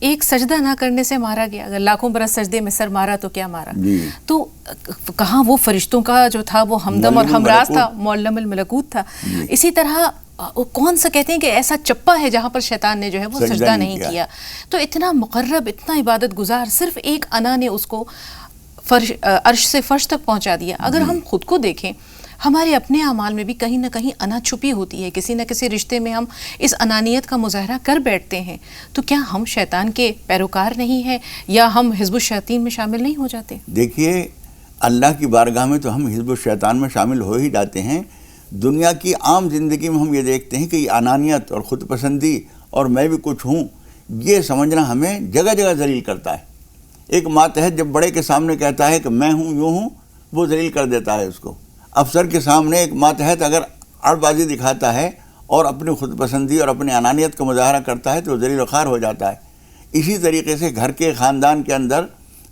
ایک سجدہ نہ کرنے سے مارا گیا. اگر لاکھوں برس سجدے میں سر مارا تو کیا مارا. تو کہاں وہ فرشتوں کا جو تھا وہ ہمدم اور ہمراز تھا, معلم الملکوت تھا. اسی طرح کون سا کہتے ہیں کہ ایسا چپا ہے جہاں پر شیطان نے جو ہے وہ سجدہ نہیں کیا. تو اتنا مقرب, اتنا عبادت گزار, صرف ایک انا نے اس کو عرش سے فرش تک پہنچا دیا. اگر ہم خود کو دیکھیں, ہمارے اپنے اعمال میں بھی کہیں نہ کہیں انا چھپی ہوتی ہے. کسی نہ کسی رشتے میں ہم اس انانیت کا مظاہرہ کر بیٹھتے ہیں. تو کیا ہم شیطان کے پیروکار نہیں ہیں, یا ہم حزب الشیاطین میں شامل نہیں ہو جاتے؟ دیکھیے, اللہ کی بارگاہ میں تو ہم حزب الشیطان میں شامل ہو ہی جاتے ہیں. دنیا کی عام زندگی میں ہم یہ دیکھتے ہیں کہ یہ انانیت اور خود پسندی اور میں بھی کچھ ہوں, یہ سمجھنا ہمیں جگہ جگہ ذلیل کرتا ہے. ایک ماتحت جب بڑے کے سامنے کہتا ہے کہ میں ہوں, یوں ہوں, وہ ذلیل کر دیتا ہے اس کو. افسر کے سامنے ایک ماتحت اگر اڑ بازی دکھاتا ہے اور اپنی خود پسندی اور اپنی انانیت کا مظاہرہ کرتا ہے تو وہ ذلیل و خوار ہو جاتا ہے. اسی طریقے سے گھر کے خاندان کے اندر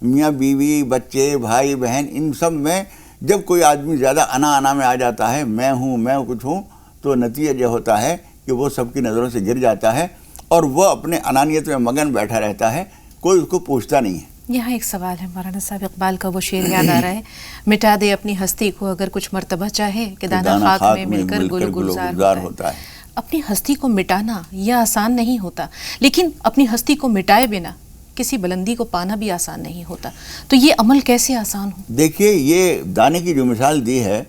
میاں بیوی, بچے, بھائی بہن, ان سب میں جب کوئی آدمی زیادہ انا میں آ جاتا ہے, میں ہوں, میں کچھ ہوں, تو نتیجہ یہ ہوتا ہے کہ وہ سب کی نظروں سے گر جاتا ہے اور وہ اپنے انانیت میں مگن بیٹھا رہتا ہے, کوئی اس کو پوچھتا نہیں ہے. یہاں ایک سوال ہے مولانا صاحب, اقبال کا وہ شعر یاد آ رہا ہے, مٹا دے اپنی ہستی کو اگر کچھ مرتبہ چاہے کہ دانہ خاک میں مل کر گل گلزار ہوتا ہے. اپنی ہستی کو مٹانا یہ آسان نہیں ہوتا, لیکن اپنی ہستی کو مٹائے بنا کسی بلندی کو پانا بھی آسان نہیں ہوتا. تو یہ عمل کیسے آسان ہو؟ دیکھیے, یہ دانے کی جو مثال دی ہے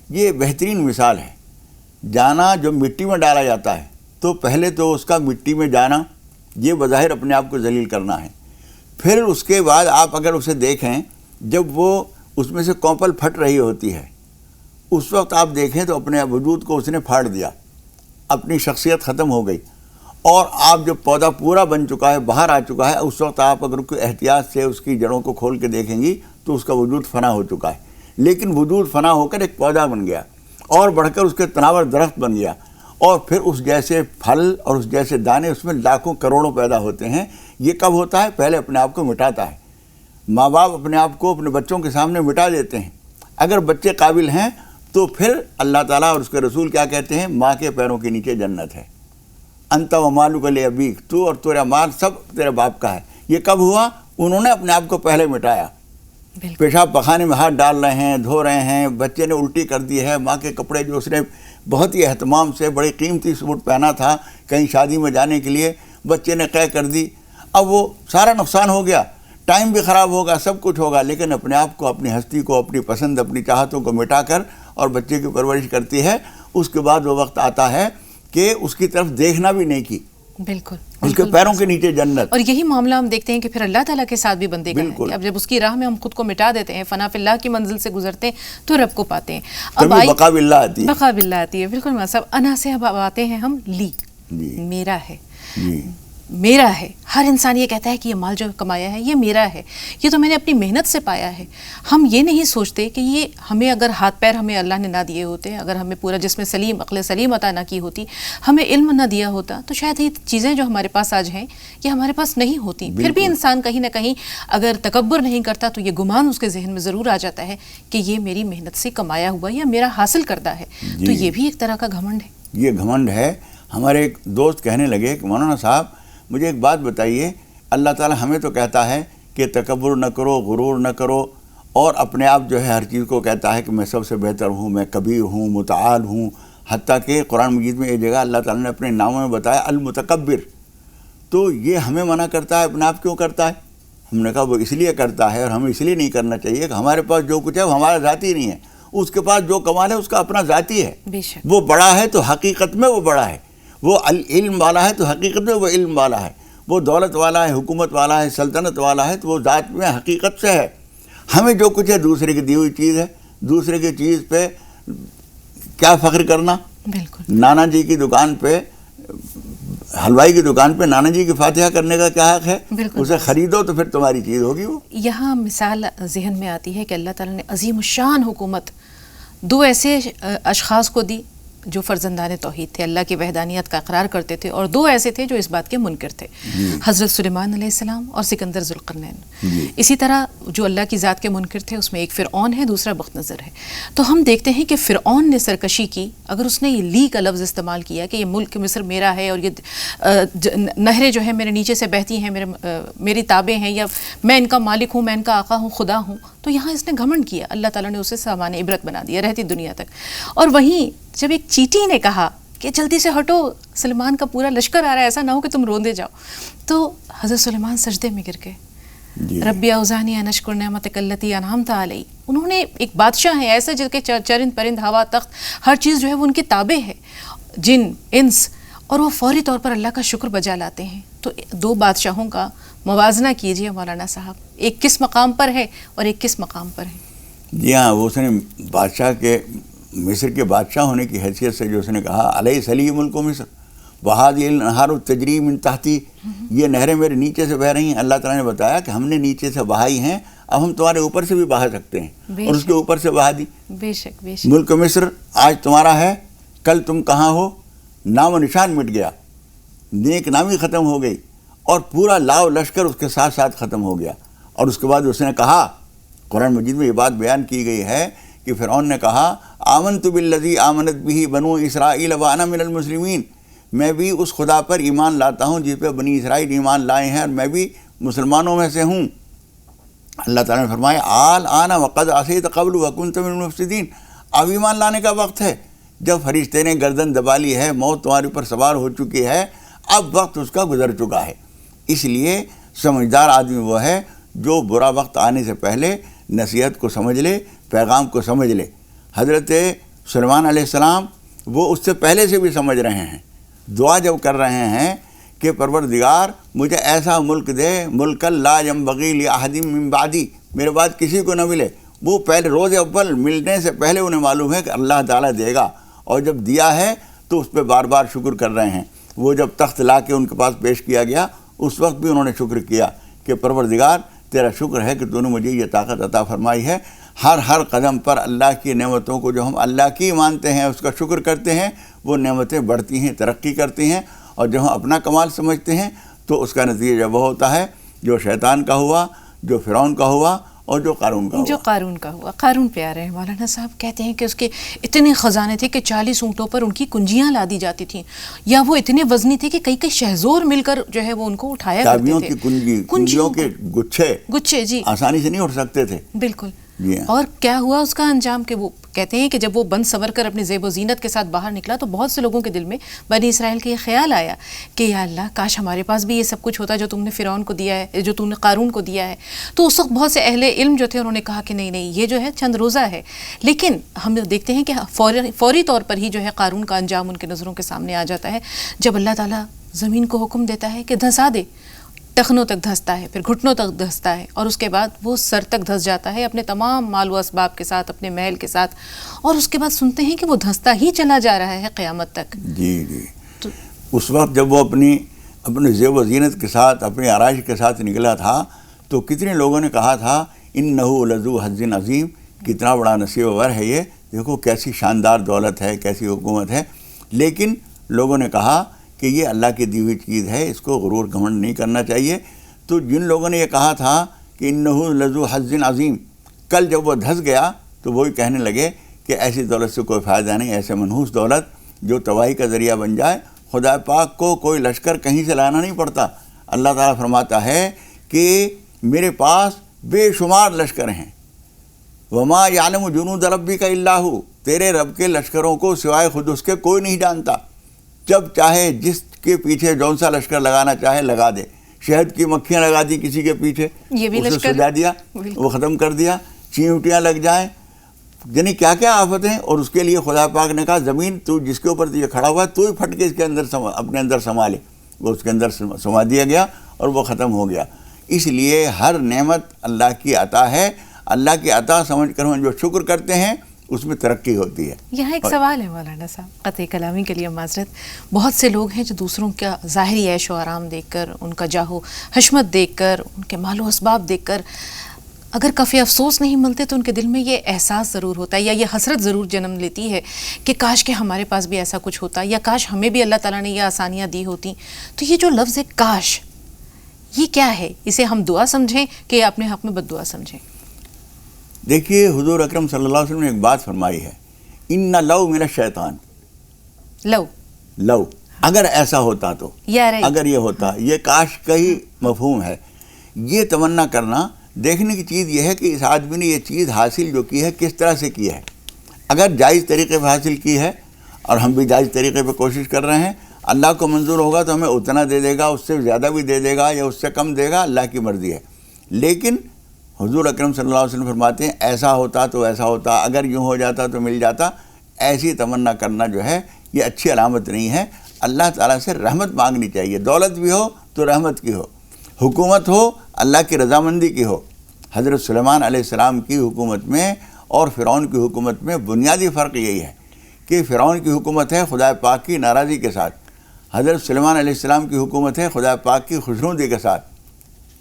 یہ بہترین مثال ہے. جانا جو مٹی میں ڈالا جاتا ہے تو پہلے تو اس کا مٹی میں جانا یہ بظاہر اپنے آپ کو ذلیل کرنا ہے. پھر اس کے بعد آپ اگر اسے دیکھیں, جب وہ اس میں سے کونپل پھٹ رہی ہوتی ہے, اس وقت آپ دیکھیں تو اپنے وجود کو اس نے پھاڑ دیا, اپنی شخصیت ختم ہو گئی. اور آپ جب پودا پورا بن چکا ہے, باہر آ چکا ہے, اس وقت آپ اگر کوئی احتیاط سے اس کی جڑوں کو کھول کے دیکھیں گی تو اس کا وجود فنا ہو چکا ہے. لیکن وجود فنا ہو کر ایک پودا بن گیا اور بڑھ کر اس کے تناور درخت بن گیا, اور پھر اس جیسے پھل اور اس جیسے دانے اس میں لاکھوں کروڑوں پیدا ہوتے ہیں. یہ کب ہوتا ہے؟ پہلے اپنے آپ کو مٹاتا ہے. ماں باپ اپنے آپ کو اپنے بچوں کے سامنے مٹا دیتے ہیں. اگر بچے قابل ہیں تو پھر اللہ تعالیٰ اور اس کے رسول کیا کہتے ہیں؟ ماں کے پیروں کے نیچے جنت ہے. انت و مالک لابیک, تو اور تیرا مال سب تیرے باپ کا ہے. یہ کب ہوا؟ انہوں نے اپنے آپ کو پہلے مٹایا. پیشاب پخانے میں ہاتھ ڈال رہے ہیں, دھو رہے ہیں, بچے نے الٹی کر دی ہے, ماں کے کپڑے جو اس نے بہت ہی اہتمام سے بڑی قیمتی سوٹ پہنا تھا کہیں شادی میں جانے کے لیے, بچے نے قے کر دی. اب وہ سارا نقصان ہو گیا, ٹائم بھی خراب ہوگا, سب کچھ ہوگا, لیکن اپنے آپ کو, اپنی ہستی کو, اپنی پسند, اپنی چاہتوں کو مٹا کر اور بچے کی پرورش کرتی ہے. اس کے بعد وہ وقت آتا ہے کہ اس کی طرف دیکھنا بھی نہیں کی. بالکل, اس کے پیروں کے نیچے جنت. اور یہی معاملہ ہم دیکھتے ہیں کہ پھر اللہ تعالیٰ کے ساتھ بھی بندے کا ہے. اب جب اس کی راہ میں ہم خود کو مٹا دیتے ہیں, فنا فی اللہ کی منزل سے گزرتے ہیں, تو رب کو پاتے ہیں. اب بقا باللہ آتی ہے. بقا باللہ آتی ہے. بالکل ماں صاحب, انا سے اب آتے ہیں ہم لی, میرا ہے, میرا ہے. ہر انسان یہ کہتا ہے کہ یہ مال جو کمایا ہے یہ میرا ہے, یہ تو میں نے اپنی محنت سے پایا ہے. ہم یہ نہیں سوچتے کہ یہ ہمیں اگر ہاتھ پیر ہمیں اللہ نے نہ دیے ہوتے, اگر ہمیں پورا جسم سلیم, عقل سلیم عطا نہ کی ہوتی, ہمیں علم نہ دیا ہوتا, تو شاید یہ چیزیں جو ہمارے پاس آج ہیں یہ ہمارے پاس نہیں ہوتی. پھر بھی انسان کہیں نہ کہیں اگر تکبر نہیں کرتا تو یہ گمان اس کے ذہن میں ضرور آ جاتا ہے کہ یہ میری محنت سے کمایا ہوا یا میرا حاصل کردہ ہے. تو یہ بھی ایک طرح کا گھمنڈ ہے. یہ گھمنڈ ہے. ہمارے ایک دوست کہنے لگے کہ مولانا صاحب مجھے ایک بات بتائیے, اللہ تعالیٰ ہمیں تو کہتا ہے کہ تکبر نہ کرو, غرور نہ کرو, اور اپنے آپ جو ہے ہر چیز کو کہتا ہے کہ میں سب سے بہتر ہوں, میں کبیر ہوں, متعال ہوں. حتیٰ کہ قرآن مجید میں یہ جگہ اللہ تعالیٰ نے اپنے ناموں میں بتایا المتکبر. تو یہ ہمیں منع کرتا ہے, اپنے آپ کیوں کرتا ہے؟ ہم نے کہا وہ اس لیے کرتا ہے, اور ہمیں اس لیے نہیں کرنا چاہیے کہ ہمارے پاس جو کچھ ہے وہ ہمارا ذاتی نہیں ہے. اس کے پاس جو کمال ہے اس کا اپنا ذاتی ہے. وہ بڑا ہے تو حقیقت میں وہ بڑا ہے, وہ علم والا ہے تو حقیقت میں وہ علم والا ہے, وہ دولت والا ہے, حکومت والا ہے, سلطنت والا ہے, تو وہ ذات میں حقیقت سے ہے. ہمیں جو کچھ ہے دوسرے کی دی ہوئی چیز ہے. دوسرے کی چیز پہ کیا فخر کرنا؟ بالکل. نانا جی کی دکان پہ, حلوائی کی دکان پہ نانا جی کی فاتحہ کرنے کا کیا حق ہے؟ اسے خریدو تو پھر تمہاری چیز ہوگی. وہ یہاں مثال ذہن میں آتی ہے کہ اللہ تعالیٰ نے عظیم الشان حکومت دو ایسے اشخاص کو دی جو فرزندان توحید تھے، اللہ کی وحدانیت کا اقرار کرتے تھے، اور 2 ایسے تھے جو اس بات کے منکر تھے، حضرت سلیمان علیہ السلام اور سکندر ذوالقرنین۔ اسی طرح جو اللہ کی ذات کے منکر تھے اس میں ایک فرعون ہے، دوسرا بخت نظر ہے۔ تو ہم دیکھتے ہیں کہ فرعون نے سرکشی کی، اگر اس نے یہ لی کا لفظ استعمال کیا کہ یہ ملک مصر میرا ہے اور یہ نہریں جو ہیں میرے نیچے سے بہتی ہیں، میری تابع ہیں، یا میں ان کا مالک ہوں، میں ان کا آقا ہوں، خدا ہوں، تو یہاں اس نے گھمنڈ کیا، اللہ تعالیٰ نے اسے سامان عبرت بنا دیا رہتی دنیا تک۔ اور وہیں جب ایک چیٹی نے کہا کہ جلدی سے ہٹو، سلیمان کا پورا لشکر آ رہا ہے، ایسا نہ ہو کہ تم روندے جاؤ، تو حضرت سلیمان سجدے میں گر گئے، ربی اوزانی ان اشکر نعمتک التی انعمت علی۔ انہوں نے، ایک بادشاہ ہے ایسا جس کے چرند پرند ہوا تخت ہر چیز جو ہے وہ ان کے تابع ہے، جن انس، اور وہ فوری طور پر اللہ کا شکر بجا لاتے ہیں۔ تو 2 بادشاہوں کا موازنہ کیجئے مولانا صاحب، ایک کس مقام پر ہے اور ایک کس مقام پر ہے؟ جی ہاں، وہ اس نے بادشاہ کے، مصر کے بادشاہ ہونے کی حیثیت سے جو اس نے کہا علیہ سلی ملک و مصر وہادی الانہار التجری من تحتی، یہ نہریں میرے نیچے سے بہہ رہی ہیں۔ اللہ تعالیٰ نے بتایا کہ ہم نے نیچے سے بہائی ہیں، اب ہم تمہارے اوپر سے بھی بہا سکتے ہیں، اور اس کے اوپر سے بہا دی۔ بے شک بے شک۔ ملک مصر آج تمہارا ہے، کل تم کہاں ہو، نام و نشان مٹ گیا، نیک نامی ختم ہو گئی، اور پورا لاؤ لشکر اس کے ساتھ ساتھ ختم ہو گیا۔ اور اس کے بعد اس نے کہا، قرآن مجید میں یہ بات بیان کی گئی ہے کہ فرعون نے کہا آمنت بالذی آمنت بہ بنو اسرائیل وانا من المسلمین، میں بھی اس خدا پر ایمان لاتا ہوں جس پہ بنی اسرائیل ایمان لائے ہیں، اور میں بھی مسلمانوں میں سے ہوں۔ اللہ تعالیٰ نے فرمایا آن وقد عصیت قبل وکنت من المفسدین، اب ایمان لانے کا وقت ہے، جب فرشتے نے گردن دبا لی ہے، موت تمہارے اوپر سوار ہو چکی ہے، اب وقت اس کا گزر چکا ہے۔ اس لیے سمجھدار آدمی وہ ہے جو برا وقت آنے سے پہلے نصیحت کو سمجھ لے، پیغام کو سمجھ لے۔ حضرت سلیمان علیہ السلام وہ اس سے پہلے سے بھی سمجھ رہے ہیں، دعا جب کر رہے ہیں کہ پروردگار مجھے ایسا ملک دے، ملک لا ينبغی لأحد من بعدی، میرے بعد کسی کو نہ ملے۔ وہ پہلے روز اول ملنے سے پہلے انہیں معلوم ہے کہ اللہ تعالیٰ دے گا، اور جب دیا ہے تو اس پہ بار بار شکر کر رہے ہیں۔ وہ جب تخت لا کے ان کے پاس پیش کیا گیا اس وقت بھی انہوں نے شکر کیا کہ پروردگار تیرا شکر ہے کہ تو نے مجھے یہ طاقت عطا فرمائی ہے۔ ہر قدم پر اللہ کی نعمتوں کو جو ہم اللہ کی مانتے ہیں، اس کا شکر کرتے ہیں، وہ نعمتیں بڑھتی ہیں، ترقی کرتی ہیں، اور جب ہم اپنا کمال سمجھتے ہیں تو اس کا نتیجہ وہ ہوتا ہے جو شیطان کا ہوا، جو فرعون کا ہوا، اور جو قارون کا ہوا۔ جو قارون کا ہوا۔ قارون پہ آ رہے ہیں مولانا صاحب، کہتے ہیں کہ اس کے اتنے خزانے تھے کہ 40 اونٹوں پر ان کی کنجیاں لا دی جاتی تھیں، یا وہ اتنے وزنی تھے کہ کئی شہزور مل کر جو ہے وہ ان کو اٹھایا کرتے تھے۔ چابیوں کی کنجیوں کے گچھے جی آسانی سے نہیں اٹھ سکتے تھے۔ بالکل۔ جی ہاں۔ اور کیا ہوا اس کا انجام، کہ وہ کہتے ہیں کہ جب وہ بند سنور کر اپنی زیب و زینت کے ساتھ باہر نکلا تو بہت سے لوگوں کے دل میں بنی اسرائیل کا یہ خیال آیا کہ یا اللہ کاش ہمارے پاس بھی یہ سب کچھ ہوتا جو تم نے فرعون کو دیا ہے، جو تم نے قارون کو دیا ہے۔ تو اس وقت بہت سے اہل علم جو تھے انہوں نے کہا کہ نہیں یہ جو ہے چند روزہ ہے، لیکن ہم دیکھتے ہیں کہ فوری طور پر ہی جو ہے قارون کا انجام ان کے نظروں کے سامنے آ جاتا ہے، جب اللہ تعالیٰ زمین کو حکم دیتا ہے کہ دھسا دے، ٹخنوں تک دھستا ہے، پھر گھٹنوں تک دھستا ہے، اور اس کے بعد وہ سر تک دھس جاتا ہے اپنے تمام مال و اسباب کے ساتھ، اپنے محل کے ساتھ، اور اس کے بعد سنتے ہیں کہ وہ دھستا ہی چلا جا رہا ہے قیامت تک۔ جی جی۔ اس وقت جب وہ اپنے زیب و زینت کے ساتھ، اپنی آرائش کے ساتھ نکلا تھا تو کتنے لوگوں نے کہا تھا انہ لذو حظ عظیم، کتنا بڑا نصیب ور ہے یہ، دیکھو کیسی شاندار دولت ہے، کیسی حکومت ہے۔ لیکن لوگوں نے کہا کہ یہ اللہ کی دی ہوئی چیز ہے، اس کو غرور گھمنڈ نہیں کرنا چاہیے۔ تو جن لوگوں نے یہ کہا تھا کہ انہ لذو حظ عظیم، کل جب وہ دھس گیا تو وہی کہنے لگے کہ ایسی دولت سے کوئی فائدہ نہیں، ایسے منحوس دولت جو تباہی کا ذریعہ بن جائے۔ خدا پاک کو کوئی لشکر کہیں سے لانا نہیں پڑتا۔ اللہ تعالیٰ فرماتا ہے کہ میرے پاس بے شمار لشکر ہیں، وما یعلم جنود ربک الا ھو، تیرے رب کے لشکروں کو سوائے خود اس کے کوئی نہیں جانتا۔ جب چاہے جس کے پیچھے جون سا لشکر لگانا چاہے لگا دے، شہد کی مکھیاں لگا دی کسی کے پیچھے، یہ بھی اسے لشکر سجا دیا، وہ ختم کر دیا، چیونٹیاں لگ جائیں، یعنی کیا کیا آفتیں۔ اور اس کے لیے خدا پاک نے کہا زمین تو جس کے اوپر یہ کھڑا ہوا ہے تو ہی پھٹ کے اس کے اندر اپنے اندر سما لے، وہ اس کے اندر سما دیا گیا اور وہ ختم ہو گیا۔ اس لیے ہر نعمت اللہ کی عطا ہے، اللہ کی عطا سمجھ کر ہم جو شکر کرتے ہیں اس میں ترقی ہوتی ہے۔ یہاں ایک سوال ہے مولانا صاحب، قطع کلامی کے لیے معذرت، بہت سے لوگ ہیں جو دوسروں کا ظاہری عیش و آرام دیکھ کر، ان کا جاہ و حشمت دیکھ کر، ان کے مال و اسباب دیکھ کر اگر کفی افسوس نہیں ملتے تو ان کے دل میں یہ احساس ضرور ہوتا ہے یا یہ حسرت ضرور جنم لیتی ہے کہ کاش کہ ہمارے پاس بھی ایسا کچھ ہوتا یا کاش ہمیں بھی اللہ تعالیٰ نے یہ آسانیاں دی ہوتی. تو یہ جو لفظ ہے کاش، یہ کیا ہے؟ اسے ہم دعا سمجھیں کہ اپنے حق میں بد دعا سمجھیں؟ دیکھیے حضور اکرم صلی اللہ علیہ وسلم نے ایک بات فرمائی ہے، ان لو من الشیطان. لو اگر ایسا ہوتا تو، اگر یہ ہوتا، یہ کاش کا ہی مفہوم ہے. یہ تمنا کرنا، دیکھنے کی چیز یہ ہے کہ اس آدمی نے یہ چیز حاصل جو کی ہے کس طرح سے کی ہے. اگر جائز طریقے پہ حاصل کی ہے اور ہم بھی جائز طریقے پہ کوشش کر رہے ہیں، اللہ کو منظور ہوگا تو ہمیں اتنا دے دے گا، اس سے زیادہ بھی دے دے گا یا اس سے کم دے گا، اللہ کی مرضی ہے. لیکن حضور اکرم صلی اللہ علیہ وسلم فرماتے ہیں ایسا ہوتا تو ایسا ہوتا، اگر یوں ہو جاتا تو مل جاتا. ایسی تمنا کرنا جو ہے یہ اچھی علامت نہیں ہے. اللہ تعالیٰ سے رحمت مانگنی چاہیے. دولت بھی ہو تو رحمت کی ہو، حکومت ہو اللہ کی رضامندی کی ہو. حضرت سلیمان علیہ السلام کی حکومت میں اور فرعون کی حکومت میں بنیادی فرق یہی ہے کہ فرعون کی حکومت ہے خدا پاک کی ناراضی کے ساتھ، حضرت سلیمان علیہ السلام کی حکومت ہے خدا پاک کی خوشنودی کے ساتھ.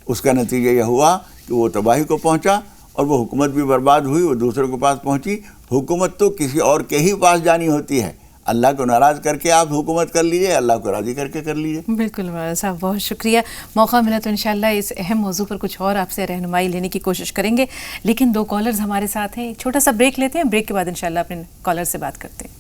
اس کا نتیجہ یہ ہوا کہ وہ تباہی کو پہنچا اور وہ حکومت بھی برباد ہوئی، وہ دوسروں کے پاس پہنچی. حکومت تو کسی اور کے ہی پاس جانی ہوتی ہے. اللہ کو ناراض کر کے آپ حکومت کر لیجئے، اللہ کو راضی کر کے کر لیجئے. بالکل مولانا صاحب، بہت شکریہ. موقع ملا تو انشاءاللہ اس اہم موضوع پر کچھ اور آپ سے رہنمائی لینے کی کوشش کریں گے، لیکن 2 کالرز ہمارے ساتھ ہیں. ایک چھوٹا سا بریک لیتے ہیں، بریک کے بعد انشاءاللہ اپنے کالر سے بات کرتے ہیں.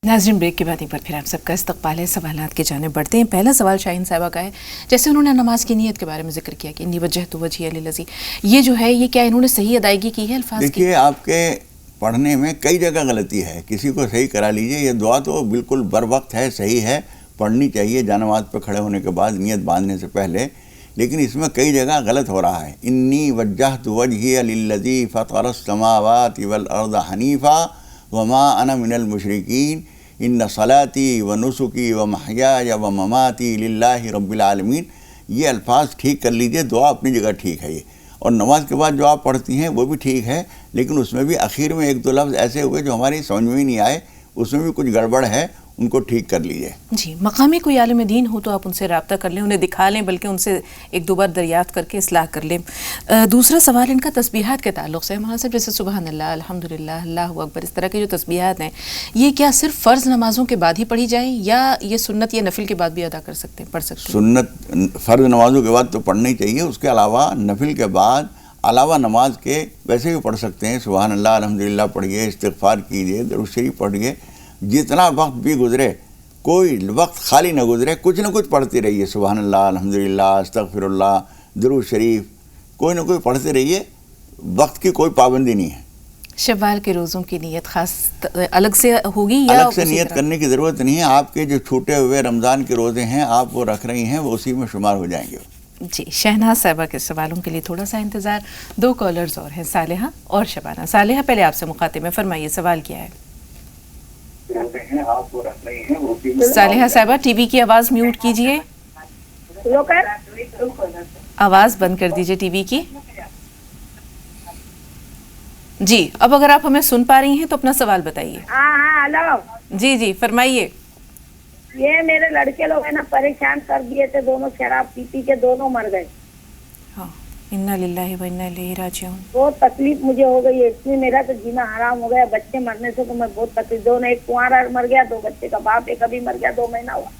ناظرین، بریک کے بعد ایک بار پھر آپ سب کا استقبال ہے. سوالات کی جانب بڑھتے ہیں. پہلا سوال شاہین صاحبہ کا ہے. جیسے انہوں نے نماز کی نیت کے بارے میں ذکر کیا کہ انی وجہت وجہی للذی، یہ جو ہے یہ کیا انہوں نے صحیح ادائیگی کی ہے الفاظ کی؟ دیکھیے آپ کے پڑھنے میں کئی جگہ غلطی ہے، کسی کو صحیح کرا لیجئے. یہ دعا تو بالکل بر وقت ہے، صحیح ہے، پڑھنی چاہیے جانماز پہ کھڑے ہونے کے بعد نیت باندھنے سے پہلے. لیکن اس میں کئی جگہ غلط ہو رہا ہے. انی وجہت وجہی للذی فطر السماوات والارض حنیفا وما انا من المشرکین ان صلاتی و نسکی و محیای و مماتی للہ رب العالمین. یہ الفاظ ٹھیک کر لیجئے. دعا اپنی جگہ ٹھیک ہے یہ، اور نماز کے بعد جو آپ پڑھتی ہیں وہ بھی ٹھیک ہے، لیکن اس میں بھی اخیر میں 1-2 لفظ ایسے ہوئے جو ہماری سمجھ میں ہی نہیں آئے، اس میں بھی کچھ گڑبڑ ہے، ان کو ٹھیک کر لیجئے. جی، مقامی کوئی عالم دین ہو تو آپ ان سے رابطہ کر لیں، انہیں دکھا لیں، بلکہ ان سے 1-2 بار دریافت کر کے اصلاح کر لیں. دوسرا سوال ان کا تسبیحات کے تعلق سے ہے. مولانا صاحب، جیسے سبحان اللہ، الحمدللہ، اللہ اکبر، اس طرح کے جو تسبیحات ہیں، یہ کیا صرف فرض نمازوں کے بعد ہی پڑھی جائیں یا یہ سنت یا نفل کے بعد بھی ادا کر سکتے ہیں، پڑھ سکتے ہیں؟ سنت فرض نمازوں کے بعد تو پڑھنا ہی چاہیے. اس کے علاوہ نفل کے بعد علاوہ نماز کے ویسے بھی پڑھ سکتے ہیں. سبحان اللہ، الحمدللہ پڑھیے، استغفار کیجیے، درود شریف پڑھیے. جتنا وقت بھی گزرے، کوئی وقت خالی نہ گزرے، کچھ نہ کچھ پڑھتے رہیے. سبحان اللہ، الحمدللہ، استغفر اللہ، درود شریف، کوئی نہ کوئی پڑھتے رہیے. وقت کی کوئی پابندی نہیں ہے. شوال کے روزوں کی نیت خاص الگ سے ہوگی یا الگ سے نیت کرنے کی ضرورت نہیں ہے. آپ کے جو چھوٹے ہوئے رمضان کے روزے ہیں آپ وہ رکھ رہی ہیں، وہ اسی میں شمار ہو جائیں گے. جی، شہناز صاحبہ کے سوالوں کے لیے تھوڑا سا انتظار. 2 کالرز اور ہیں، صالحہ اور شبانہ. صالحہ پہلے آپ سے مخاطب ہے، فرمائیے سوال کیا ہے؟ صالحہ صاحبہ ٹی وی کی آواز میوٹ کیجئے، آواز بند کر دیجئے ٹی وی کی. جی، اب اگر آپ ہمیں سن پا رہی ہیں تو اپنا سوال بتائیے. ہاں ہلو. جی فرمائیے. یہ میرے لڑکے لوگ ہیں نا پریشان کر دیے تھے، دونوں شراب پی کے دونوں مر گئے. ہاں، انا للہ و انا الیہ راجعون. بہت تکلیف مجھے ہو گئی ہے، اس میں میرا تو جینا حرام ہو گیا. بچے مرنے سے تو میں بہت تکلیف. دونوں، ایک کنوارا مر گیا، 2 بچے کا باپ، ایک ابھی مر گیا، 2 مہینہ ہوا.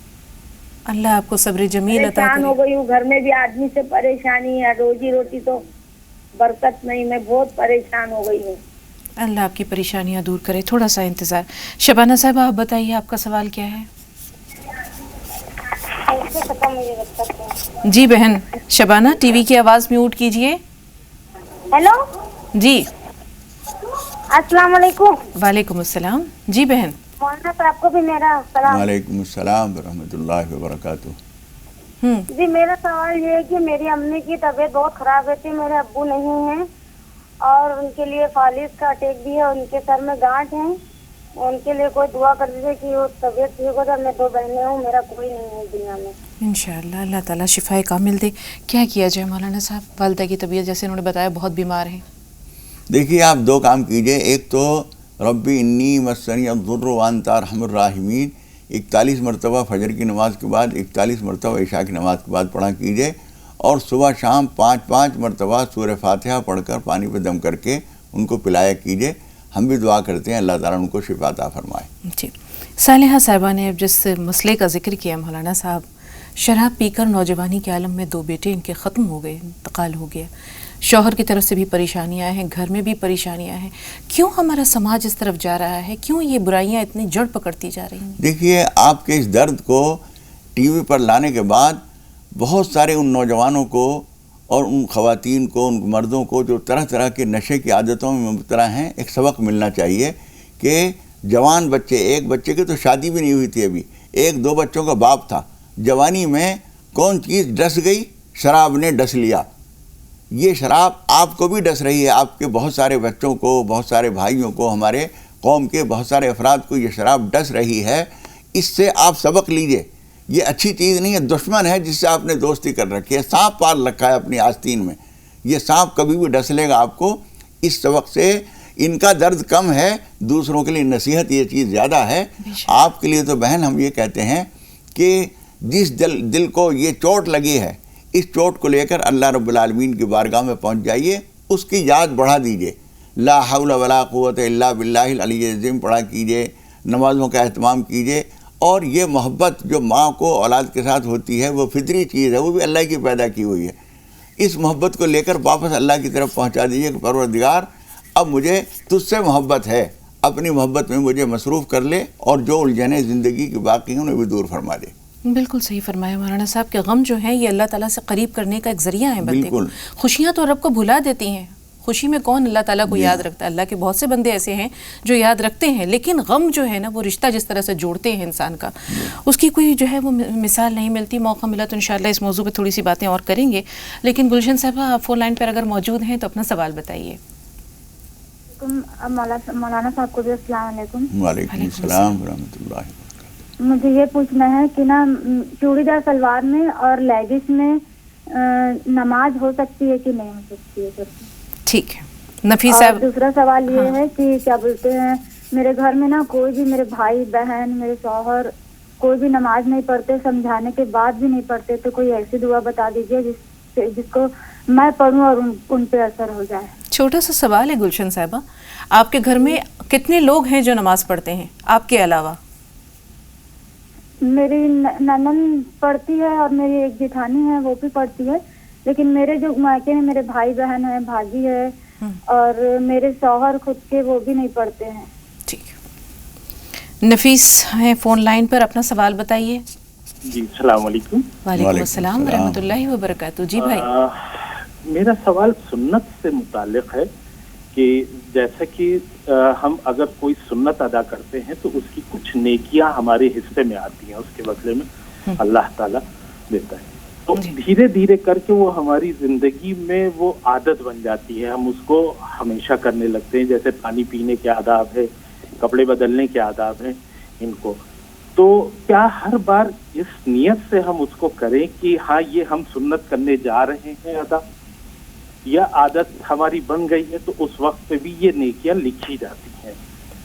اللہ آپ کو صبر جمیل عطا پریشان ہو کرے. گئی ہوں، گھر میں بھی آدمی سے پریشانی ہے، روزی روٹی تو برکت نہیں. میں بہت پریشان ہو گئی ہوں. اللہ آپ کی پریشانیاں دور کرے. تھوڑا سا انتظار. شبانہ صاحبہ آپ بتائیے آپ کا سوال کیا ہے؟ جی بہن شبانہ، ٹی وی کی آواز میوٹ کیجئے. ہیلو. جی السلام علیکم. وعلیکم السلام. جی بہن. مولانا صاحب کو بھی میرا سلام. وعلیکم السلام ورحمۃ اللہ وبرکاتہ. جی، میرا سوال یہ ہے کہ میری امی کی طبیعت بہت خراب رہتی ہے، میرے ابو نہیں ہیں اور ان کے لیے فالج کا اٹیک بھی ہے، ان کے سر میں گانٹ ہیں. ان کے لیے کوئی دعا کر دیجیے کہ وہ طبیعت ٹھیک ہو جائے. میں 2 بہنیں ہوں، میرا کوئی نہیں ہے دنیا میں. انشاءاللہ اللہ تعالیٰ شفائے کامل دے. کیا کیا جائے مولانا صاحب؟ والدہ کی طبیعت جیسے انہوں نے بتایا بہت بیمار ہیں. دیکھیے آپ دو کام کیجئے. ایک تو ربی انی مسنی الضر وانت ارحم الراحمین 41 مرتبہ فجر کی نماز کے بعد، 41 مرتبہ عشاء کی نماز کے بعد پڑھا کیجئے، اور صبح شام 5 مرتبہ سورہ فاتحہ پڑھ کر پانی پہ دم کر کے ان کو پلایا کیجئے. ہم بھی دعا کرتے ہیں اللہ تعالیٰ ان کو شفا عطا فرمائے. جی صالحہ صاحبہ نے اب جس مسئلے کا ذکر کیا مولانا صاحب، شراب پی کر نوجوانی کے عالم میں 2 بیٹے ان کے ختم ہو گئے، انتقال ہو گیا، شوہر کی طرف سے بھی پریشانیاں ہیں، گھر میں بھی پریشانیاں ہیں. کیوں ہمارا سماج اس طرف جا رہا ہے؟ کیوں یہ برائیاں اتنی جڑ پکڑتی جا رہی ہیں؟ دیکھیے آپ کے اس درد کو ٹی وی پر لانے کے بعد بہت سارے ان نوجوانوں کو اور ان خواتین کو، ان مردوں کو جو طرح طرح کے نشے کی عادتوں میں مبتلا ہیں، ایک سبق ملنا چاہیے کہ جوان بچے، ایک بچے کی تو شادی بھی نہیں ہوئی تھی ابھی، 1-2 بچوں کا باپ تھا، جوانی میں کون چیز ڈس گئی؟ شراب نے ڈس لیا. یہ شراب آپ کو بھی ڈس رہی ہے، آپ کے بہت سارے بچوں کو، بہت سارے بھائیوں کو، ہمارے قوم کے بہت سارے افراد کو یہ شراب ڈس رہی ہے. اس سے آپ سبق لیجئے. یہ اچھی چیز نہیں ہے، دشمن ہے جس سے آپ نے دوستی کر رکھی ہے، سانپ پال رکھا ہے اپنی آستین میں. یہ سانپ کبھی بھی ڈس لے گا آپ کو. اس سبق سے ان کا درد کم ہے، دوسروں کے لیے نصیحت یہ چیز زیادہ ہے. آپ کے لیے تو بہن ہم یہ کہتے ہیں کہ جس دل کو یہ چوٹ لگی ہے، اس چوٹ کو لے کر اللہ رب العالمین کی بارگاہ میں پہنچ جائیے، اس کی یاد بڑھا دیجئے. لا حول ولا قوت الا باللہ العلی العظیم پڑھا کیجئے، نمازوں کا اہتمام کیجئے. اور یہ محبت جو ماں کو اولاد کے ساتھ ہوتی ہے وہ فطری چیز ہے، وہ بھی اللہ کی پیدا کی ہوئی ہے. اس محبت کو لے کر واپس اللہ کی طرف پہنچا دیجئے کہ پروردگار اب مجھے تجھ سے محبت ہے، اپنی محبت میں مجھے مصروف کر لے، اور جو الجھنیں زندگی کی باقی ہیں انہیں بھی دور فرما دے. بالکل صحیح فرمایا مولانا صاحب کہ غم جو ہے یہ اللہ تعالیٰ سے قریب کرنے کا ایک ذریعہ ہے بندے کو. خوشیاں تو رب کو بھلا دیتی ہیں، خوشی میں کون اللہ تعالیٰ کو یاد رکھتا ہے؟ اللہ کے بہت سے بندے ایسے ہیں جو یاد رکھتے ہیں، لیکن غم جو ہے نا وہ رشتہ جس طرح سے جوڑتے ہیں انسان کا، اس کی کوئی جو ہے وہ مثال نہیں ملتی. موقع ملا تو انشاءاللہ اس موضوع پہ تھوڑی سی باتیں اور کریں گے، لیکن گلشن صاحبہ آپ فون لائن پر اگر موجود ہیں تو اپنا سوال بتائیے. مولانا صاحب کو بھی السلام علیکم. وعلیکم السلام ورحمۃ اللہ. مجھے یہ پوچھنا ہے کہ نا چوڑی دار سلوار میں اور لیگس میں نماز ہو سکتی ہے کہ نہیں ہو سکتی ہے؟ ٹھیک ہے نفیس صاحب. دوسرا سوال یہ ہے کہ کیا بولتے ہیں، میرے گھر میں نا کوئی بھی، میرے بھائی بہن، میرے شوہر کوئی بھی نماز نہیں پڑھتے، سمجھانے کے بعد بھی نہیں پڑھتے، تو کوئی ایسی دعا بتا دیجیے جس کو میں پڑھوں اور ان پہ اثر ہو جائے. چھوٹا سا سوال ہے گلشن صاحبہ، آپ کے گھر میں کتنے لوگ ہیں جو نماز پڑھتے ہیں آپ کے علاوہ؟ میری ننند پڑھتی ہے اور میری ایک جیٹھانی ہے وہ بھی پڑھتی ہے، لیکن میرے جو مائکے میں میرے بھائی بہن ہیں، بھاجی ہے، اور میرے شوہر خود کے وہ بھی نہیں پڑھتے ہیں. ٹھیک ہے. نفیس ہیں فون لائن پر، اپنا سوال بتائیے. جی السلام علیکم. وعلیکم السلام ورحمۃ اللہ وبرکاتہ. جی بھائی میرا سوال سنت سے متعلق ہے کہ جیسا کہ ہم اگر کوئی سنت ادا کرتے ہیں تو اس کی کچھ نیکیاں ہمارے حصے میں آتی ہیں، اس کے بدلے میں اللہ تعالیٰ دیتا ہے. تو دھیرے دھیرے کر کے وہ ہماری زندگی میں وہ عادت بن جاتی ہے، ہم اس کو ہمیشہ کرنے لگتے ہیں. جیسے پانی پینے کے آداب ہے، کپڑے بدلنے کے آداب ہیں ان کو. تو کیا ہر بار اس نیت سے ہم اس کو کریں کہ ہاں یہ ہم سنت کرنے جا رہے ہیں ادا، یا عادت ہماری بن گئی ہے تو اس وقت پہ بھی یہ نیکیاں لکھی جاتی ہیں؟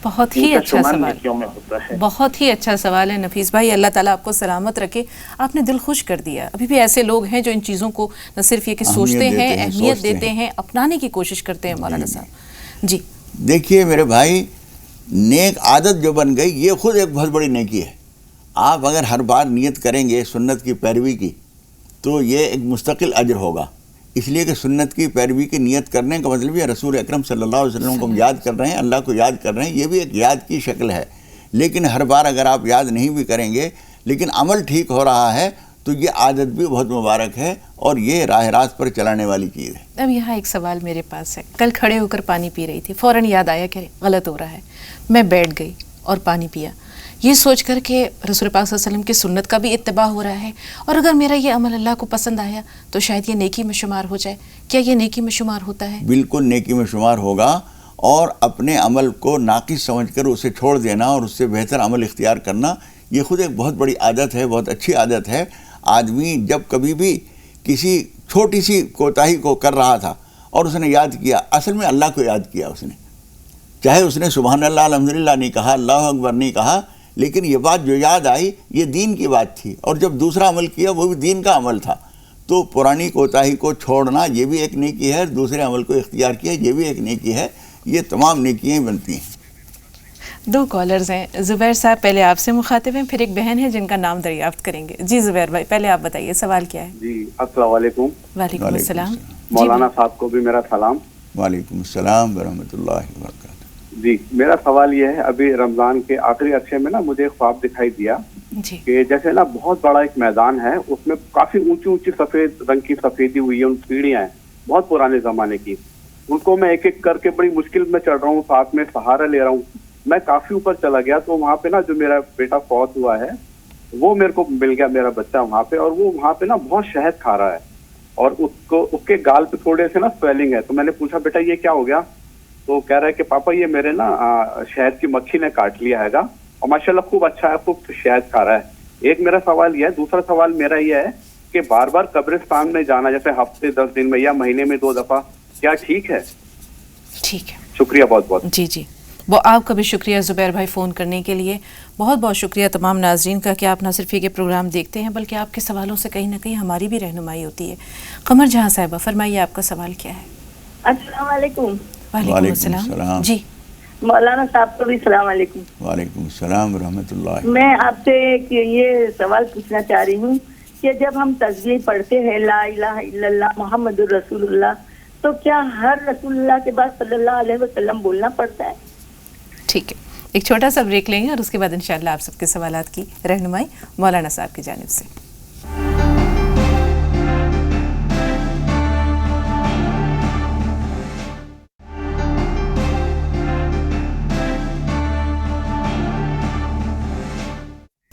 بہت ہی اچھا سوال، میں ہوتا ہے. بہت ہی اچھا سوال ہے نفیس بھائی. اللہ تعالیٰ آپ کو سلامت رکھے، آپ نے دل خوش کر دیا. ابھی بھی ایسے لوگ ہیں جو ان چیزوں کو نہ صرف یہ کہ سوچتے ہیں، اہمیت دیتے ہیں، اپنانے کی کوشش کرتے ہیں. مولانا صاحب جی دیکھیے میرے بھائی، نیک عادت جو بن گئی یہ خود ایک بہت بڑی نیکی ہے. آپ اگر ہر بار نیت کریں گے سنت کی پیروی کی تو یہ ایک مستقل اجر ہوگا. اس لیے کہ سنت کی پیروی کی نیت کرنے کا مطلب یہ رسول اکرم صلی اللہ علیہ وسلم کو ہم یاد کر رہے ہیں، اللہ کو یاد کر رہے ہیں، یہ بھی ایک یاد کی شکل ہے. لیکن ہر بار اگر آپ یاد نہیں بھی کریں گے لیکن عمل ٹھیک ہو رہا ہے تو یہ عادت بھی بہت مبارک ہے اور یہ راہ راست پر چلانے والی چیز ہے. اب یہاں ایک سوال میرے پاس ہے. کل کھڑے ہو کر پانی پی رہی تھی، فوراً یاد آیا کہ غلط ہو رہا ہے، میں بیٹھ گئی اور پانی پیا، یہ سوچ کر کہ رسول پاک صلی اللہ علیہ وسلم کی سنت کا بھی اتباع ہو رہا ہے، اور اگر میرا یہ عمل اللہ کو پسند آیا تو شاید یہ نیکی میں شمار ہو جائے. کیا یہ نیکی میں شمار ہوتا ہے؟ بالکل نیکی میں شمار ہوگا. اور اپنے عمل کو ناقص سمجھ کر اسے چھوڑ دینا اور اس سے بہتر عمل اختیار کرنا یہ خود ایک بہت بڑی عادت ہے، بہت اچھی عادت ہے. آدمی جب کبھی بھی کسی چھوٹی سی کوتاہی کو کر رہا تھا اور اس نے یاد کیا، اصل میں اللہ کو یاد کیا اس نے، چاہے اس نے سبحان اللہ الحمدللہ نہیں کہا، اللہ اکبر نہیں کہا، لیکن یہ بات جو یاد آئی یہ دین کی بات تھی، اور جب دوسرا عمل کیا وہ بھی دین کا عمل تھا. تو پرانی کوتاہی کو چھوڑنا یہ بھی ایک نیکی ہے، دوسرے عمل کو اختیار کیا یہ بھی ایک نیکی ہے. یہ تمام نیکیاں بنتی ہیں. 2 کالرز ہیں. زبیر صاحب پہلے آپ سے مخاطب ہیں، پھر ایک بہن ہے جن کا نام دریافت کریں گے. جی زبیر بھائی پہلے آپ بتائیے سوال کیا ہے. جی السلام علیکم. وعلیکم السلام. مولانا صاحب کو بھی میرا سلام. وعلیکم السلام ورحمۃ اللہ وبرکاتہ. جی میرا سوال یہ ہے، ابھی رمضان کے آخری عرصے میں نا مجھے ایک خواب دکھائی دیا جی کہ جیسے نا بہت بڑا ایک میدان ہے، اس میں کافی اونچی اونچی سفید رنگ کی سفیدی ہوئی ہے، ان سیڑھیاں ہیں بہت پرانے زمانے کی، ان کو میں ایک ایک کر کے بڑی مشکل میں چڑھ رہا ہوں، ساتھ میں سہارا لے رہا ہوں. میں کافی اوپر چلا گیا تو وہاں پہ نا جو میرا بیٹا فوت ہوا ہے وہ میرے کو مل گیا، میرا بچہ وہاں پہ، اور وہ وہاں پہ نا بہت شہد کھا رہا ہے اور اس کے گال پہ تھوڑے سے نا سویلنگ ہے. تو میں نے پوچھا بیٹا یہ کیا ہو گیا؟ تو کہہ رہا ہے کہ پاپا یہ میرے نا شہد کی مکھی نے کاٹ لیا ہے گا، اور ماشاءاللہ خوب اچھا ہے، خوب شہد کھا رہا ہے. ایک میرا سوال یہ ہے. دوسرا سوال میرا یہ ہے کہ بار بار قبرستان میں جانا، جیسے ہفتے 10 دن میں یا مہینے میں 2 دفعہ، کیا ٹھیک ہے؟ ٹھیک ہے. شکریہ بہت بہت. جی جی وہ آپ کا بھی شکریہ زبیر بھائی فون کرنے کے لیے. بہت بہت شکریہ تمام ناظرین کا کہ آپ نہ صرف یہ پروگرام دیکھتے ہیں بلکہ آپ کے سوالوں سے کہیں نہ کہیں ہماری بھی رہنمائی ہوتی ہے. قمر جہاں صاحبہ فرمائیے آپ کا سوال کیا ہے. السلام علیکم. وعلیکم السلام. جی مولانا صاحب کو بھی السلام علیکم. وعلیکم السلام ورحمۃ اللہ. میں آپ سے یہ سوال پوچھنا چاہ رہی ہوں کہ جب ہم تسبیح پڑھتے ہیں لا الہ الا اللہ محمد الرسول اللہ، تو کیا ہر رسول اللہ کے بعد صلی اللہ علیہ وسلم بولنا پڑتا ہے؟ ٹھیک ہے، ایک چھوٹا سا بریک لیں گے اور اس کے بعد انشاءاللہ آپ سب کے سوالات کی رہنمائی مولانا صاحب کی جانب سے.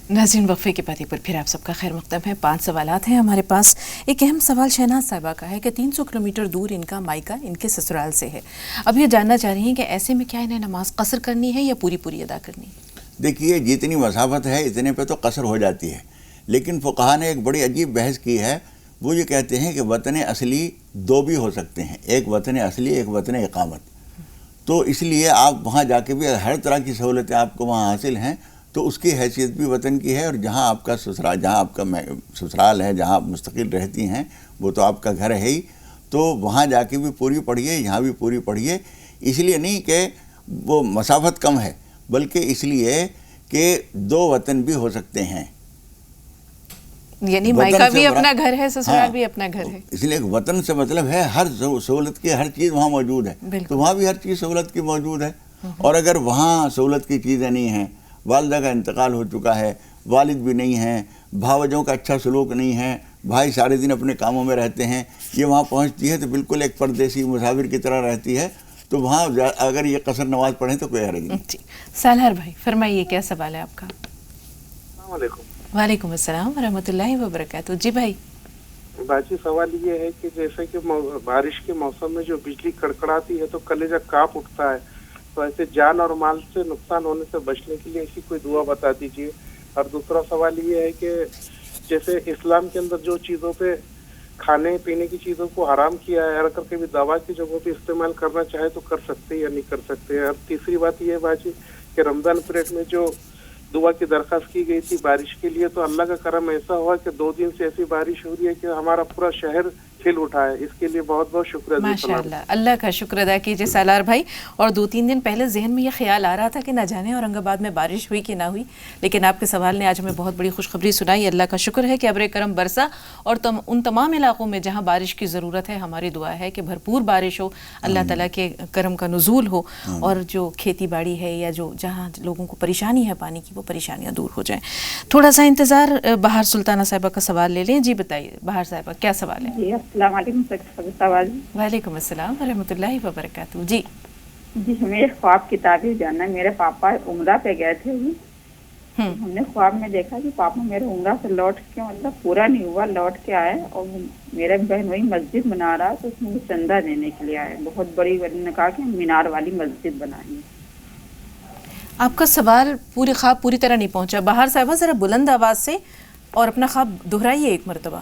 ناظرین وقفے کے بعد ایک بار پھر آپ سب کا خیر مقدم ہے. 5 سوالات ہیں ہمارے پاس. ایک اہم سوال شہناز صاحبہ کا ہے کہ 300 کلومیٹر دور ان کا مائکہ ان کے سسرال سے ہے. اب یہ جاننا چاہ رہی ہیں کہ ایسے میں کیا انہیں نماز قصر کرنی ہے یا پوری پوری ادا کرنی ہے؟ دیکھیے جتنی مسافت ہے اتنے پہ تو قصر ہو جاتی ہے، لیکن فقہا نے ایک بڑی عجیب بحث کی ہے. وہ یہ کہتے ہیں کہ وطن اصلی 2 بھی ہو سکتے ہیں، ایک وطن اصلی ایک وطن اقامت. تو اس لیے آپ وہاں جا کے بھی ہر طرح کی سہولتیں آپ کو وہاں حاصل ہیں، تو اس کی حیثیت بھی وطن کی ہے. اور جہاں آپ کا سسرال ہے، جہاں آپ مستقل رہتی ہیں، وہ تو آپ کا گھر ہے ہی. تو وہاں جا کے بھی پوری پڑھیے، یہاں بھی پوری پڑھیے. اس لیے نہیں کہ وہ مسافت کم ہے، بلکہ اس لیے کہ 2 وطن بھی ہو سکتے ہیں. یعنی مائکہ بھی اپنا گھر ہے، سسرال بھی اپنا گھر ہے. اس لیے وطن سے مطلب ہے ہر سہولت کی ہر چیز وہاں موجود ہے، تو وہاں بھی ہر چیز سہولت کی موجود ہے. اور اگر وہاں سہولت کی چیزیں نہیں ہیں، والدہ کا انتقال ہو چکا ہے، والد بھی نہیں ہیں، بھاوجوں کا اچھا سلوک نہیں ہے، بھائی سارے دن اپنے کاموں میں رہتے ہیں، یہ وہاں پہنچتی ہے تو بالکل ایک پردیسی مسافر کی طرح رہتی ہے. تو وہاں اگر یہ قصر نماز پڑھیں تو کوئی حرج نہیں. جی سالہر بھائی فرمائیے کیا سوال ہے آپ کا. السلام علیکم. وعلیکم السلام ورحمۃ اللہ وبرکاتہ. جی بھائی. باجی سوال یہ ہے کہ جیسے کہ بارش کے موسم میں جو بجلی کڑکڑاتی ہے تو کلیجہ کانپ اٹھتا ہے، تو ایسے جان اور مال سے نقصان ہونے سے بچنے کے لیے ایسی کوئی دعا بتا دیجیے. اور دوسرا سوال یہ ہے کہ جیسے اسلام کے اندر جو چیزوں پہ کھانے پینے کی چیزوں کو حرام کیا ہے، اگر کبھی دوا کی جگہوں پہ استعمال کرنا چاہے تو کر سکتے یا نہیں کر سکتے. اور تیسری بات یہ ہے باجی کہ رمضان پیریڈ میں جو دعا کی درخواست کی گئی تھی بارش کے لیے، تو اللہ کا کرم ایسا ہوا کہ 2 دن سے ایسی بارش ہو رہی ہے کہ ہمارا پورا شہر کھل اٹھا ہے. اس کے لیے بہت بہت شکریہ. ماشاءاللہ اللہ کا شکر ادا کیجیے سالار بھائی. اور 2-3 دن پہلے ذہن میں یہ خیال آ رہا تھا کہ نہ جانے اورنگ آباد میں بارش ہوئی کہ نہ ہوئی، لیکن آپ کے سوال نے آج ہمیں بہت بڑی خوشخبری سنائی. اللہ کا شکر ہے کہ ابر کرم برسا، اور ان تمام علاقوں میں جہاں بارش کی ضرورت ہے ہماری دعا ہے کہ بھرپور بارش ہو، اللہ تعالیٰ کے کرم کا نزول ہو، اور جو کھیتی باڑی ہے یا جو جہاں لوگوں کو پریشانی ہے پانی کی، وہ پریشانیاں دور ہو جائیں. تھوڑا سا انتظار، بہار سلطانہ صاحبہ کا سوال لے لیں. جی بتائیے بہار صاحبہ کیا سوال ہے. جی السلام علیکم. سوال. وعلیکم السلام ورحمۃ اللہ وبرکاتہ. جی جی ہمیں خواب کی تعبیر جاننا ہے. میرے پاپا عمرہ پہ گئے تھے، ہم نے خواب میں دیکھا کہ پاپا میرے عمرہ سے لوٹ کے مطلب پورا نہیں ہوا، لوٹ کے آئے اور میرا بہن وہی مسجد بنا رہا تو اس میں چندہ دینے کے لیے آئے. بہت بڑی، نے کہا کہ مینار والی مسجد بنائیں گے. آپ کا سوال خواب پوری طرح نہیں پہنچا. بہار صاحبہ ذرا بلند آواز سے اور اپنا خواب دہرائیے ایک مرتبہ.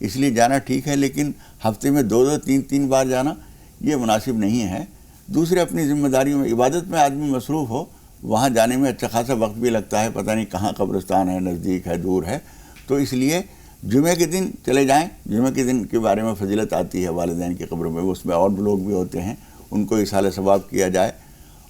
اس لیے جانا ٹھیک ہے، لیکن ہفتے میں 2 3 بار جانا یہ مناسب نہیں ہے۔ دوسرے اپنی ذمہ داریوں میں، عبادت میں آدمی مصروف ہو، وہاں جانے میں اچھا خاصا وقت بھی لگتا ہے، پتہ نہیں کہاں قبرستان ہے، نزدیک ہے، دور ہے، تو اس لیے جمعہ کے دن چلے جائیں۔ جمعہ کے دن کے بارے میں فضیلت آتی ہے والدین کی قبر میں، اس میں اور لوگ بھی ہوتے ہیں، ان کو ایصال ثواب کیا جائے۔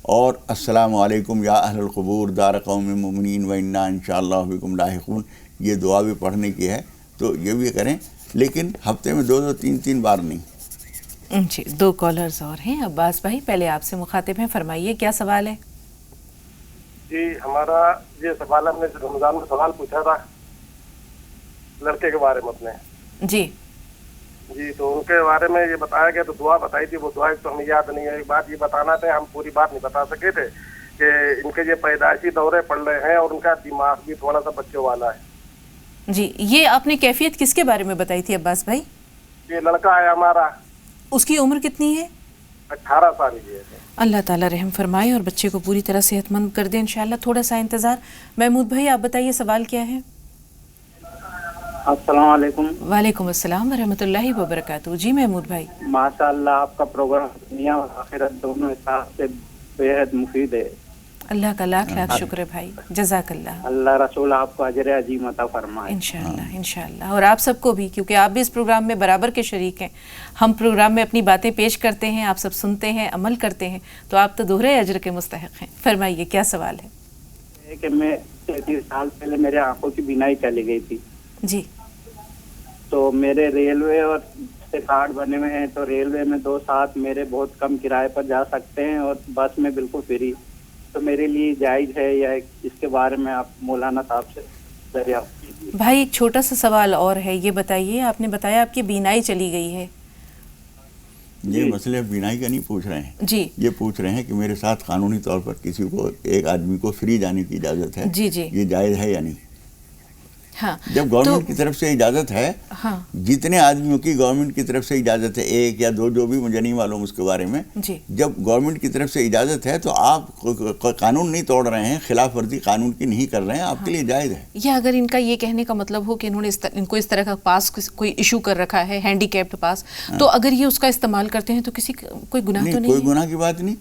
اور السلام علیکم یا اہل القبور دار قوم مومنین و انا انشاءاللہ بکم لاحقون، یہ دعا بھی پڑھنے کی ہے، تو یہ بھی کریں، لیکن ہفتے میں 2 3 بار نہیں۔ جی 2 کالرز اور ہیں۔ عباس بھائی پہلے آپ سے مخاطب ہیں، فرمائیے کیا سوال ہے؟ جی ہمارا یہ سوال، ہم نے رمضان میں سوال پوچھا تھا لڑکے کے بارے میں اپنے، جی تو ان کے بارے میں یہ بتایا گیا، تو دعا بتائی تھی، وہ دعا تو ہمیں یاد نہیں ہے۔ ایک بات یہ بتانا تھا، ہم پوری بات نہیں بتا سکے تھے کہ ان کے یہ پیدائشی دورے پڑ رہے ہیں اور ان کا دماغ بھی تھوڑا سا بچوں والا ہے۔ جی یہ آپ نے کیفیت کس کے بارے میں بتائی تھی عباس بھائی؟ یہ لڑکا ہے ہمارا، اس کی عمر کتنی ہے؟ 18 سال کی ہے۔ اللہ تعالیٰ رحم فرمائے اور بچے کو پوری طرح صحت مند کر دے انشاءاللہ۔ تھوڑا سا انتظار۔ محمود بھائی آپ بتائیے سوال کیا ہے؟ السلام علیکم۔ وعلیکم السلام ورحمۃ اللہ وبرکاتہ۔ جی محمود بھائی ماشاء اللہ آپ کا پروگرام دنیا اور آخرت دونوں حساب سے بے حد مفید ہے۔ اللہ کا لاکھ شکر ہے بھائی، جزاک اللہ۔ اللہ رسول آپ کو اجر عظیم عطا فرمائے انشاءاللہ انشاءاللہ، اور آپ سب کو بھی، کیونکہ آپ بھی اس پروگرام میں برابر کے شریک ہیں۔ ہم پروگرام میں اپنی باتیں پیش کرتے ہیں، آپ سب سنتے ہیں، عمل کرتے ہیں، تو آپ تو دوہرے اجر کے مستحق ہیں۔ فرمائیے کیا سوال ہے؟ کہ میں 33 سال پہلے میرے آنکھوں کی بینائی چلی گئی تھی، جی تو میرے ریلوے اور سے کارڈ بنے ہوئے ہیں، تو ریلوے میں 2 ساتھ میرے بہت کم کرائے پر جا سکتے ہیں اور بس میں بالکل فری، تو میرے لیے جائز ہے یا اس کے بارے میں آپ مولانا صاحب سے دریافت کیجیے۔ بھائی ایک چھوٹا سا سوال اور ہے، یہ بتائیے آپ نے بتایا آپ کی بینائی چلی گئی ہے، یہ مسئلہ بینائی کا نہیں پوچھ رہے ہیں، جی یہ پوچھ رہے ہیں کہ میرے ساتھ قانونی طور پر کسی کو، ایک آدمی کو فری جانے کی اجازت ہے، جی جی یہ جائز ہے یا نہیں؟ ہاں جب گورنمنٹ کی طرف سے اجازت ہے، ہاں جتنے آدمیوں کی گورنمنٹ کی طرف سے اجازت ہے، 1 یا 2 جو بھی مجھے نہیں معلوم اس کے بارے میں، جی جب گورنمنٹ کی طرف سے اجازت ہے تو آپ قانون نہیں توڑ رہے ہیں، خلاف ورزی قانون کی نہیں کر رہے ہیں، آپ کے لیے جائز ہے۔ یا اگر ان کا یہ کہنے کا مطلب ہو کہ انہوں نے ان کو اس طرح کا پاس کوئی ایشو کر رکھا ہے، ہینڈی کیپڈ پاس، تو اگر یہ اس کا استعمال کرتے ہیں تو کسی کوئی گناہ تو نہیں کوئی ہے؟ گناہ کی بات نہیں۔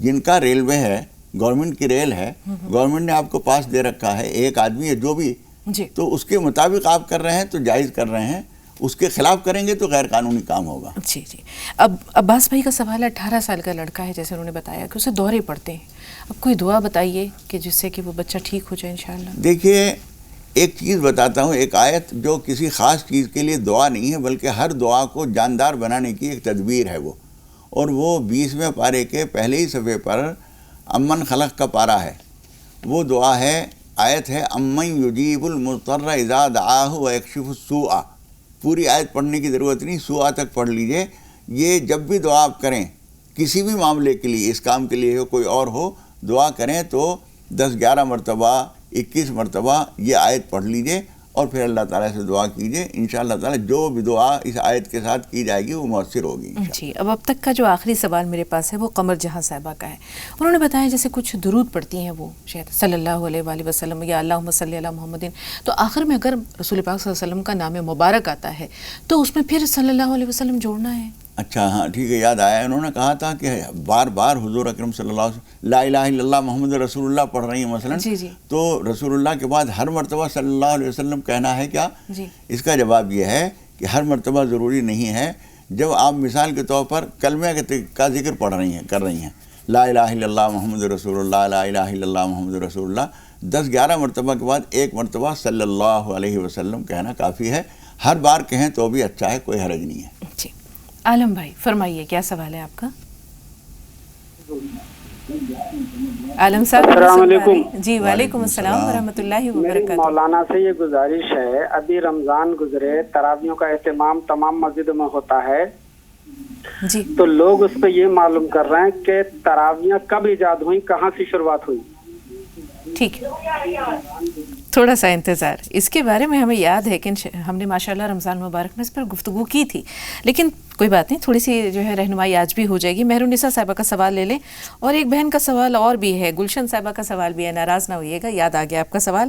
جن کا ریلوے ہے، گورنمنٹ کی ریل ہے، گورنمنٹ نے آپ کو پاس دے رکھا ہے، ایک آدمی ہے جو بھی، جی تو اس کے مطابق آپ کر رہے ہیں تو جائز کر رہے ہیں، اس کے خلاف کریں گے تو غیر قانونی کام ہوگا۔ جی جی۔ اب عباس بھائی کا سوال ہے، 18 سال کا لڑکا ہے جیسے انہوں نے بتایا کہ اسے دورے پڑتے ہیں، اب کوئی دعا بتائیے کہ جس سے کہ وہ بچہ ٹھیک ہو جائے انشاءاللہ۔ دیکھیے ایک چیز بتاتا ہوں، ایک آیت جو کسی خاص چیز کے لیے دعا نہیں ہے بلکہ ہر دعا کو جاندار بنانے کی ایک تدبیر ہے وہ، اور وہ 20ویں پارے کے پہلے ہی صفحے پر امن خلق کا پارہ ہے، وہ دعا ہے، آیت ہے امن یجیب المضطر اذا دعاہ ویکشف السوء۔ پوری آیت پڑھنے کی ضرورت نہیں، سوء تک پڑھ لیجئے۔ یہ جب بھی دعا آپ کریں کسی بھی معاملے کے لیے، اس کام کے لیے ہو کوئی اور ہو، دعا کریں تو 10 11 مرتبہ 21 مرتبہ یہ آیت پڑھ لیجئے اور پھر اللہ تعالیٰ سے دعا کیجئے، انشاءاللہ تعالیٰ جو بھی دعا اس آیت کے ساتھ کی جائے گی وہ مؤثر ہوگی۔ جی اب تک کا جو آخری سوال میرے پاس ہے وہ قمر جہاں صاحبہ کا ہے۔ انہوں نے بتایا جیسے کچھ درود پڑھتی ہیں وہ شاید صلی اللہ علیہ وآلہ وسلم یا اللہم صلی علی محمد، تو آخر میں اگر رسول پاک صلی اللہ علیہ وسلم کا نام مبارک آتا ہے تو اس میں پھر صلی اللہ علیہ وسلم جوڑنا ہے؟ اچھا ہاں ٹھیک ہے، یاد آیا، انہوں نے کہا تھا کہ بار بار حضور اکرم صلی اللہ علیہ وسلم لا الہ الا اللہ محمد رسول اللہ پڑھ رہی ہیں مثلا، جی جی تو رسول اللہ کے بعد ہر مرتبہ صلی اللہ علیہ وسلم کہنا ہے کیا؟ جی اس کا جواب یہ ہے کہ ہر مرتبہ ضروری نہیں ہے۔ جب آپ مثال کے طور پر کلمہ کا ذکر پڑھ رہی ہیں، کر رہی ہیں، لا الہ الا اللہ محمد رسول اللہ، لا الہ الا اللہ محمد رسول اللہ، 10 11 مرتبہ کے بعد ایک مرتبہ صلی اللہ علیہ وسلم کہنا کافی ہے۔ ہر بار کہیں تو بھی اچھا ہے، کوئی حرج نہیں ہے۔ جی عالم بھائی فرمائیے کیا سوال ہے آپ کا؟ عالم صاحب السلام علیکم۔ جی وعلیکم السلام ورحمۃ اللہ میری وبرکاتہ۔ مولانا سے یہ گزارش ہے، ابھی رمضان گزرے، تراویحوں کا اہتمام تمام مسجدوں میں ہوتا ہے، جی تو لوگ اس پہ یہ معلوم کر رہے ہیں کہ تراویحیں کب ایجاد ہوئیں، کہاں سے شروعات ہوئی؟ ٹھیک ہے، تھوڑا سا انتظار، اس کے بارے میں ہمیں یاد ہے کہ ہم نے ماشاءاللہ رمضان مبارک میں اس پر گفتگو کی تھی، لیکن کوئی بات نہیں، تھوڑی سی جو ہے رہنمائی آج بھی ہو جائے گی۔ مہرالنساء صاحبہ کا سوال لے لیں، اور ایک بہن کا سوال اور بھی ہے، گلشن صاحبہ کا سوال بھی ہے، ناراض نہ ہوئیے گا، یاد آ گیا آپ کا سوال،